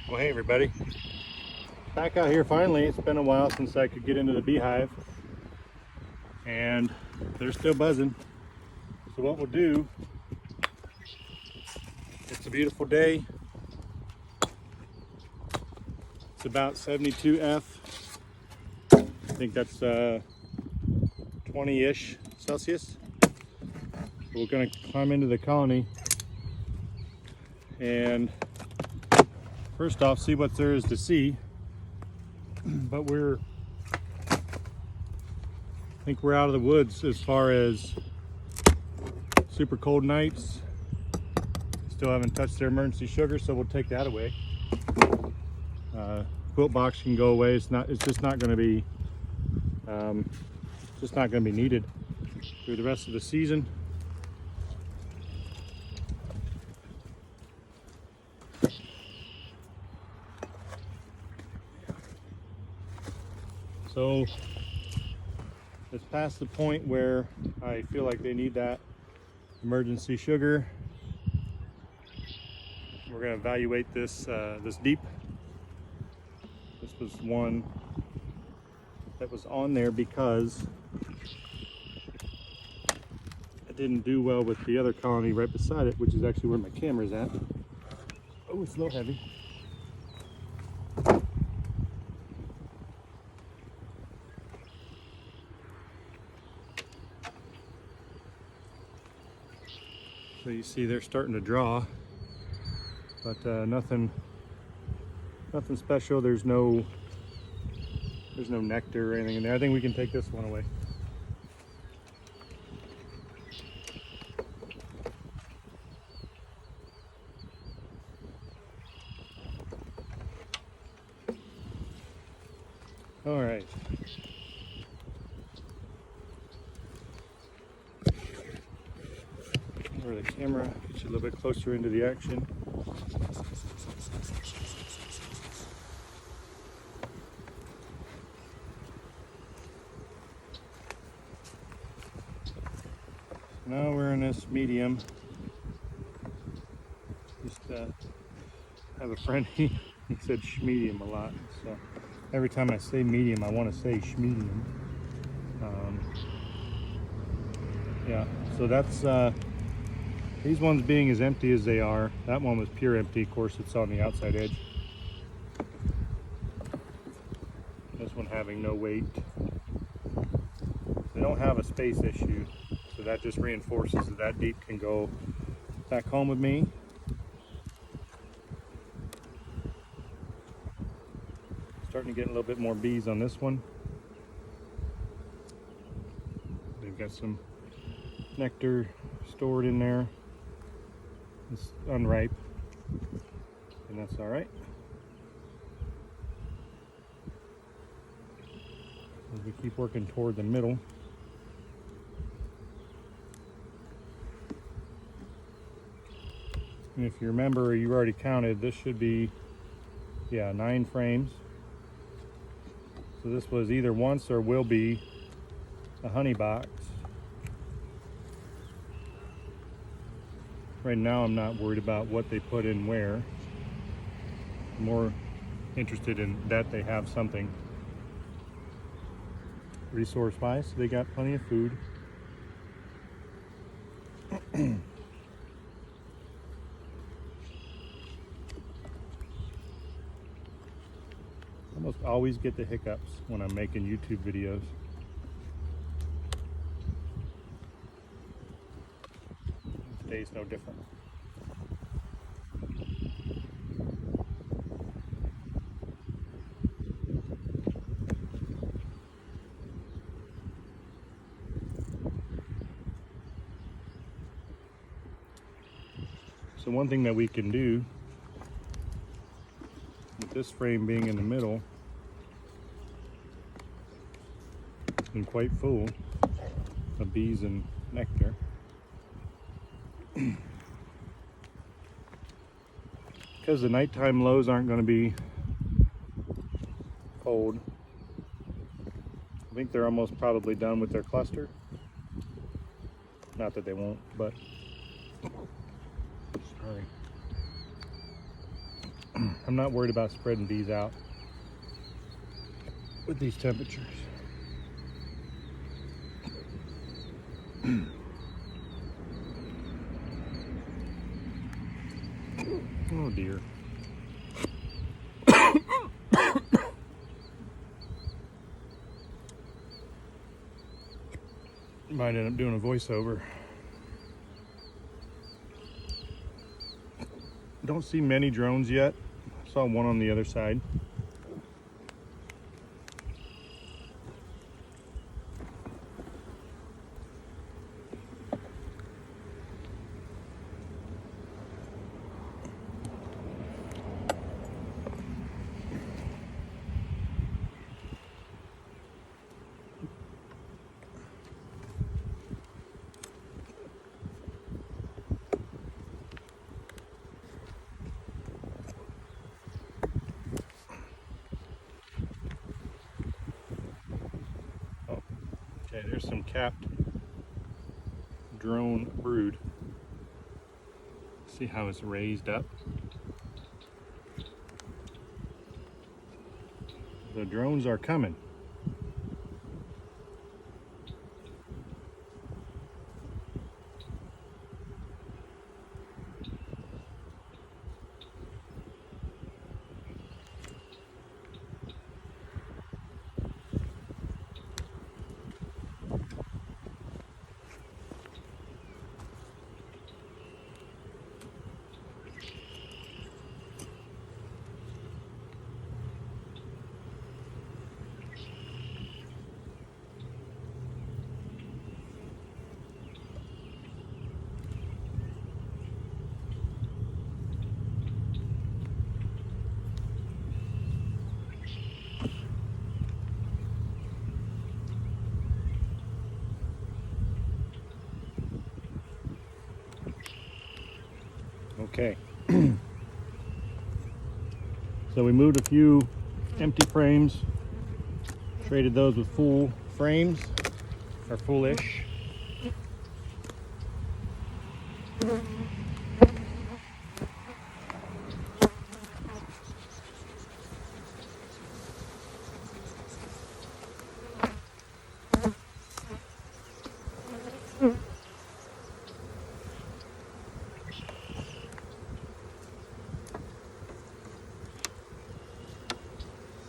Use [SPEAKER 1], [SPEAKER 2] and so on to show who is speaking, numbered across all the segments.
[SPEAKER 1] Well, hey everybody, back out here finally. It's been a while since I could get into the beehive and they're still buzzing. So what we'll do, it's a beautiful day. It's about 72 F. I think that's 20-ish Celsius. So we're gonna climb into the colony and first off see what there is to see. But I think we're out of the woods as far as super cold nights. Still haven't touched their emergency sugar, so we'll take that away. Quilt box can go away. It's just not going to be needed through the rest of the season. So it's past the point where I feel like they need that emergency sugar. We're going to evaluate this this deep. This was one that was on there because it didn't do well with the other colony right beside it, which is actually where my camera's at. Oh, it's a little heavy. So you see they're starting to draw, but nothing special. There's no nectar or anything in there. I think we can take this one away. All right. Over the camera, get you a little bit closer into the action. Now we're in this medium. Just have a friend, he said schmedium a lot, so every time I say medium I want to say schmedium. Yeah, so that's these ones being as empty as they are. That one was pure empty. Of course, it's on the outside edge. This one having no weight. They don't have a space issue, so that just reinforces that deep can go back home with me. Starting to get a little bit more bees on this one. They've got some nectar stored in there. It's unripe, and that's all right. As we keep working toward the middle. And if you remember, you already counted, this should be, 9 frames. So this was either once or will be a honey box. Right now I'm not worried about what they put in where. I'm more interested in that they have something resource-wise. So they got plenty of food. Almost always get the hiccups when I'm making YouTube videos. Today's no different. So one thing that we can do with this frame being in the middle and quite full of bees and nectar, because the nighttime lows aren't going to be cold. I think they're almost probably done with their cluster. Not that they won't, but sorry. I'm not worried about spreading bees out with these temperatures. Oh dear. Might end up doing a voiceover. Don't see many drones yet. Saw one on the other side. Okay, there's some capped drone brood. See how it's raised up? The drones are coming. Okay. So we moved a few empty frames, traded those with full frames, or fullish.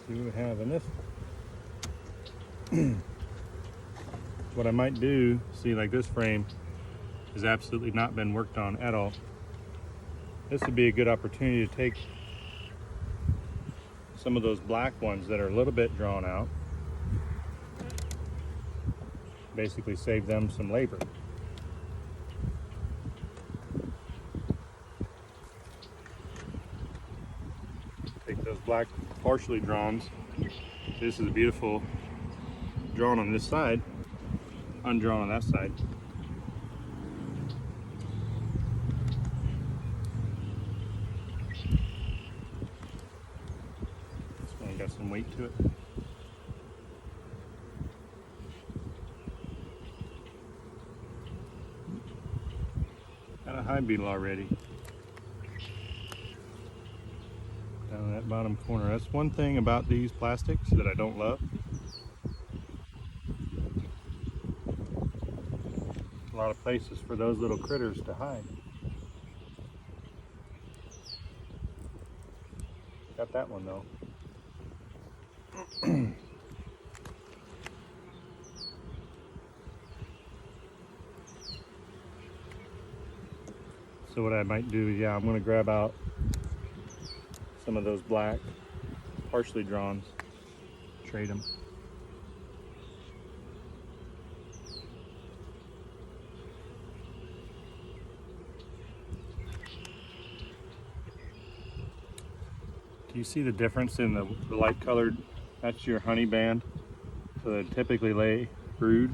[SPEAKER 1] See what we have in this. What I might do, see, like this frame has absolutely not been worked on at all. This would be a good opportunity to take some of those black ones that are a little bit drawn out, basically save them some labor. Take those black partially drawns. This is a beautiful drawn on this side, undrawn on that side. This one got some weight to it. Got a hive beetle already. Down in that bottom corner. That's one thing about these plastics that I don't love. A lot of places for those little critters to hide. Got that one though. So what I might do, yeah, I'm going to grab out some of those black, partially drawn, trade them. Do you see the difference in the light colored? That's your honey band. So they typically lay brood.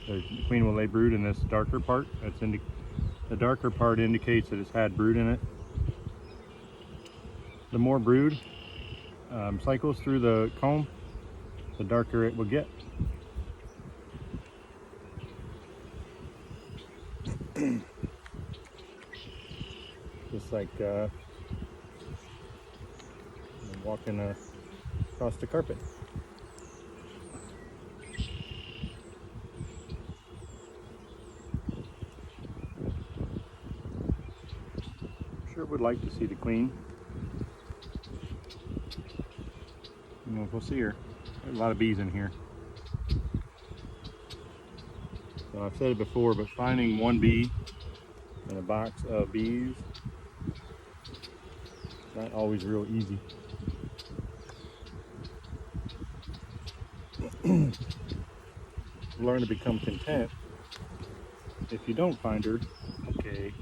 [SPEAKER 1] The queen will lay brood in this darker part. The darker part indicates that it's had brood in it. The more brood cycles through the comb, the darker it will get. Just like walking across the carpet. Sure would like to see the queen. I don't know if we'll see her. There's a lot of bees in here. So I've said it before, but finding one bee in a box of bees is not always real easy. Learn to become content if you don't find her. Okay,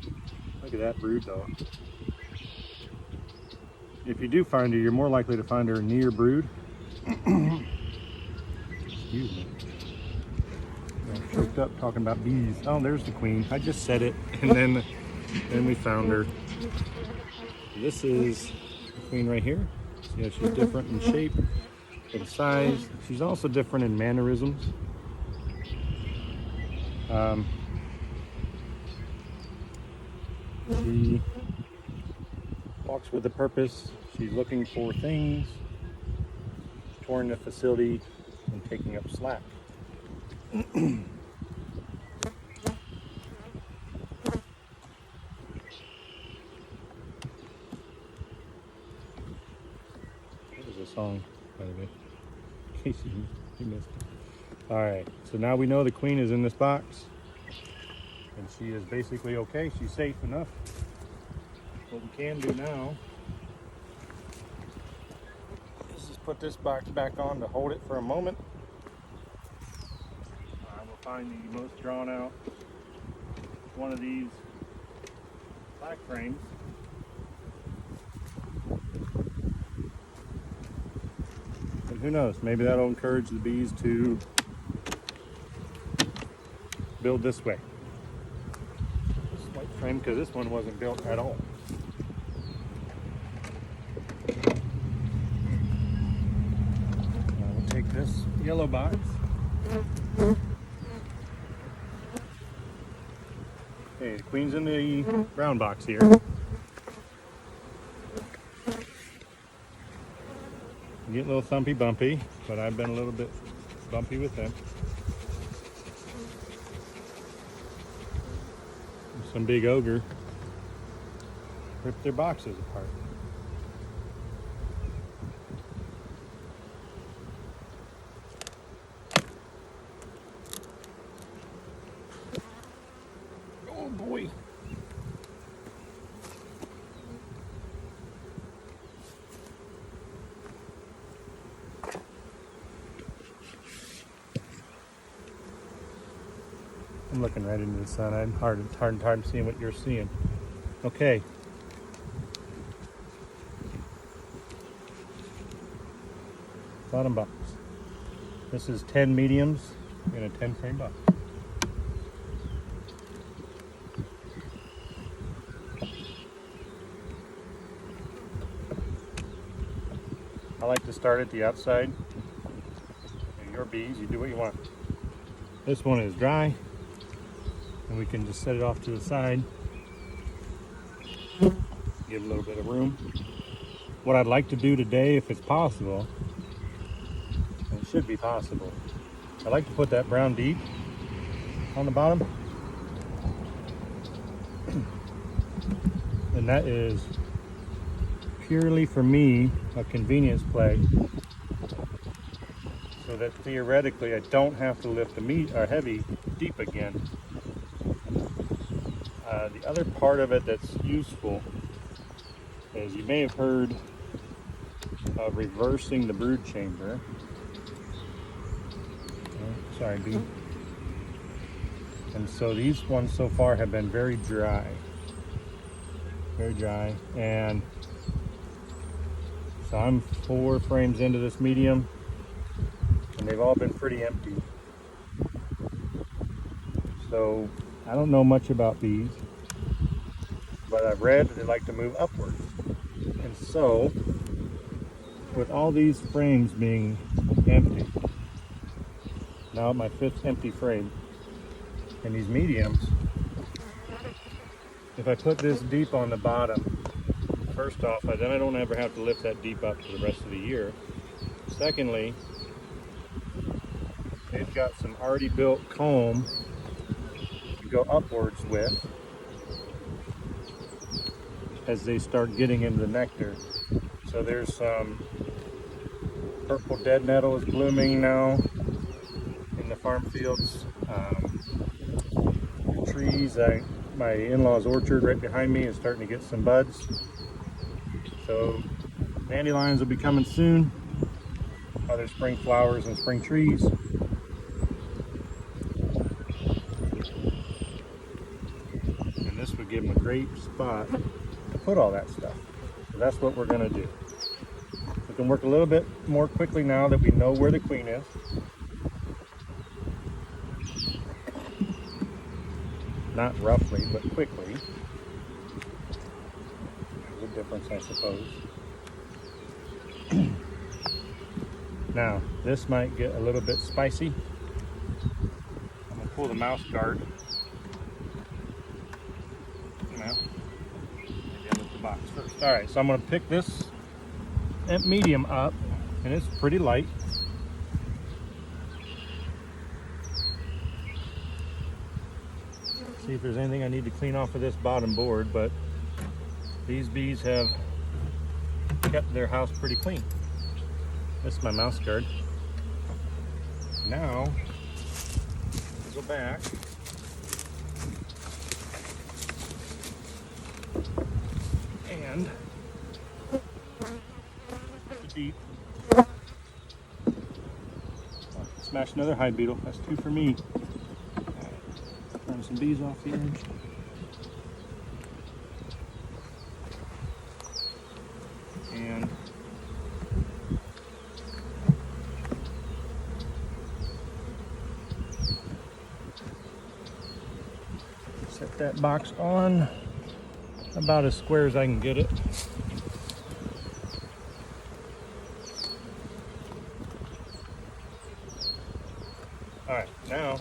[SPEAKER 1] look at that brood though. If you do find her, you're more likely to find her near brood. Excuse me. I'm choked up talking about bees. Oh, there's the queen. I just said it, and then we found her. This is the queen right here. See how she's different in shape and size. She's also different in mannerisms. She walks with a purpose. She's looking for things, touring the facility, and taking up slack. What is the song, by the way? In case you missed it. Alright, so now we know the queen is in this box. And she is basically okay. She's safe enough. What we can do now is just put this box back on to hold it for a moment. I will find the most drawn out one of these black frames. And who knows, maybe that'll encourage the bees to build this way. This white frame, because this one wasn't built at all. We'll take this yellow box. Okay, the queen's in the brown box here. Get a little thumpy bumpy, but I've been a little bit bumpy with them. Some big ogre ripped their boxes apart. Oh boy. I'm looking right into the sun. I'm hard seeing what you're seeing. Okay. Bottom box. This is 10 mediums in a 10 frame box. I like to start at the outside. Your bees, you do what you want. This one is dry. And we can just set it off to the side. Give a little bit of room. What I'd like to do today, if it's possible, and it should be possible, I'd like to put that brown deep on the bottom. And that is purely for me a convenience play, so that theoretically I don't have to lift the heavy deep again. The other part of it that's useful is you may have heard of reversing the brood chamber. Oh, sorry, bee. And so these ones so far have been very dry. Very dry. And so I'm 4 frames into this medium, and they've all been pretty empty. So I don't know much about bees, but I've read that they like to move upward. And so, with all these frames being empty, now my 5th empty frame, and these mediums, if I put this deep on the bottom, First off, then I don't ever have to lift that deep up for the rest of the year. Secondly, they've got some already built comb to go upwards with as they start getting into the nectar. So there's some purple dead nettles blooming now in the farm fields. The trees, my in-laws orchard right behind me is starting to get some buds. So dandelions will be coming soon. Other spring flowers and spring trees. And this would give them a great spot to put all that stuff. So that's what we're going to do. We can work a little bit more quickly now that we know where the queen is. Not roughly, but quickly. There's a difference, I suppose. Now, this might get a little bit spicy. I'm going to pull the mouse guard. Well, maybe lift the box first. Alright, so I'm going to pick this at medium up, and it's pretty light. See if there's anything I need to clean off of this bottom board, but these bees have kept their house pretty clean. This is my mouse guard. Now, go back. And deep. Smash another hive beetle. That's 2 for me. Turn some bees off the edge. And set that box on about as square as I can get it. All right, now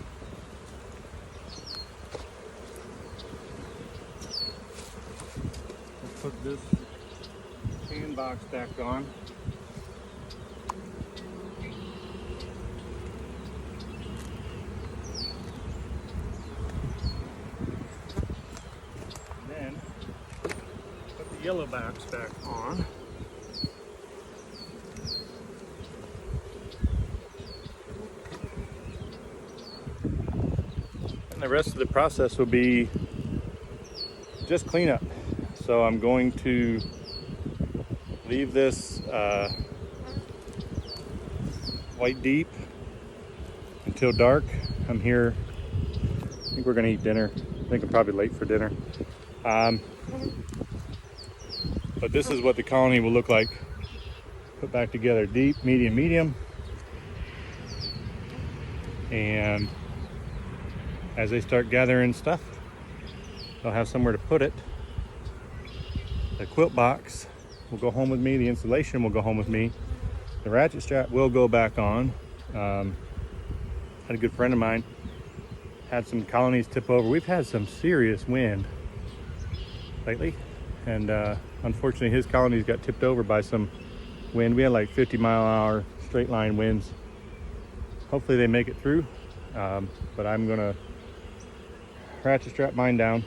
[SPEAKER 1] let's put this can box back on. And then put the yellow box back on. The rest of the process will be just cleanup. So I'm going to leave this white deep until dark. I'm here. I think we're going to eat dinner. I think I'm probably late for dinner. But this is what the colony will look like. Put back together: deep, medium, medium. And as they start gathering stuff, they'll have somewhere to put it. The quilt box will go home with me. The insulation will go home with me. The ratchet strap will go back on. Had a good friend of mine had some colonies tip over. We've had some serious wind lately, and unfortunately his colonies got tipped over by some wind. We had like 50-mile-an-hour straight line winds. Hopefully they make it through, but I'm gonna ratchet strap mine down.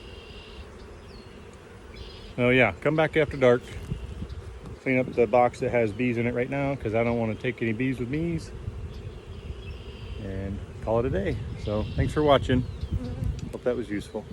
[SPEAKER 1] Oh yeah, come back after dark, clean up the box that has bees in it right now, because I don't want to take any bees with me, and call it a day. So thanks for watching. Hope that was useful.